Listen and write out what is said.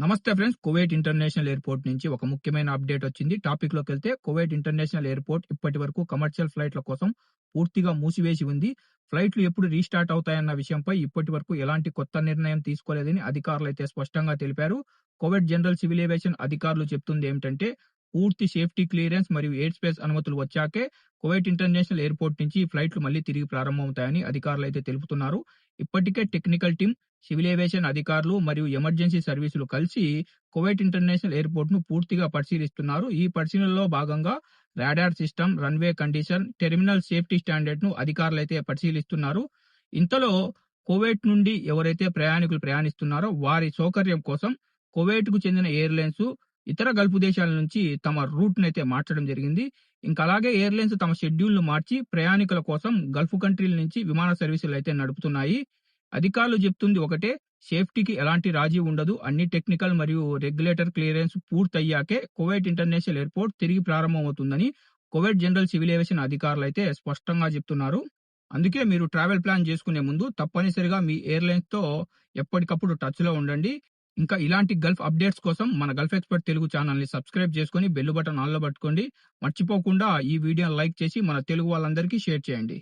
నమస్తే friends. Kuwait international airport నుంచి ఒక ముఖ్యమైన అప్డేట్ వచ్చింది. టాపిక్‌లోకెళ్తే కువైట్ ఇంటర్నేషనల్ ఎయిర్‌పోర్ట్ ఇప్పటివరకు కమర్షియల్ ఫ్లైట్‌ల కోసం పూర్తిగా మూసివేసి ఉంది. ఫ్లైట్‌లు ఎప్పుడు రీస్టార్ట్ అవుతాయన్న విషయంపై ఇప్పటివరకు ఎలాంటి కొత్త నిర్ణయం తీసుకోలేదని అధికారులైతే స్పష్టంగా తెలిపారు. కువైట్ జనరల్ సివిల్ ఏవియేషన్ అధికారులు చెప్తుంది ఏమిటంటే, పూర్తి సేఫ్టీ క్లియరెన్స్ మరియు ఎయిర్ స్పేస్ అనుమతులు వచ్చాకే కువైట్ ఇంటర్నేషనల్ ఎయిర్‌పోర్ట్ నుంచి ఫ్లైట్‌లు మళ్లీ తిరిగి ప్రారంభమవుతాయని అధికారులైతే తెలుపుతున్నారు. ఇప్పటికే టెక్నికల్ టీమ్, సివిల్ ఏవియేషన్ అధికారులు మరియు ఎమర్జెన్సీ సర్వీసులు కలిసి కువైట్ ఇంటర్నేషనల్ ఎయిర్‌పోర్ట్‌ను పూర్తిగా పరిశీలిస్తున్నారు. ఈ పరిశీలనలో భాగంగా radar system, runway condition, terminal safety స్టాండర్డ్‌ను అధికారులైతే పరిశీలిస్తున్నారు. ఇంతలో కువైట్ నుండి ఎవరైతే ప్రయాణికులు ప్రయాణిస్తున్నారో వారి సౌకర్యం కోసం కువైట్‌కు చెందిన ఎయిర్‌లైన్స్ ఇతర గల్ఫ్ దేశాల నుంచి తమ రూట్‌నైతే మార్చడం జరిగింది. ఇంకా అలాగే ఎయిర్‌లైన్స్ తమ షెడ్యూల్‌ను మార్చి ప్రయాణికుల కోసం గల్ఫ్ కంట్రీల నుంచి విమాన సర్వీసులైతే నడుపుతున్నాయి. అధికారులు చెప్తుంది ఒకటే, సేఫ్టీకి ఎలాంటి రాజీ ఉండదు. అన్ని టెక్నికల్ మరియు రెగ్యులేటర్ క్లియరెన్స్ పూర్తయ్యాకే కువైట్ ఇంటర్నేషనల్ ఎయిర్‌పోర్ట్ తిరిగి ప్రారంభమవుతుందని కువైట్ జనరల్ సివిల్ ఏవియేషన్ అధికారులైతే స్పష్టంగా చెప్తున్నారు. అందుకే మీరు ట్రావెల్ ప్లాన్ చేసుకునే ముందు తప్పనిసరిగా మీ ఎయిర్‌లైన్స్‌తో ఎప్పటికప్పుడు టచ్‌లో ఉండండి. ఇంకా ఇలాంటి గల్ఫ్ అప్డేట్స్ కోసం మన గల్ఫ్ ఎక్స్‌పర్ట్ తెలుగు ఛానెల్‌ని సబ్స్క్రైబ్ చేసుకొని బెల్ బటన్ ఆన్‌లో పట్టుకోండి. మర్చిపోకుండా ఈ వీడియోని లైక్ చేసి మన తెలుగు వాళ్ళందరికీ షేర్ చేయండి.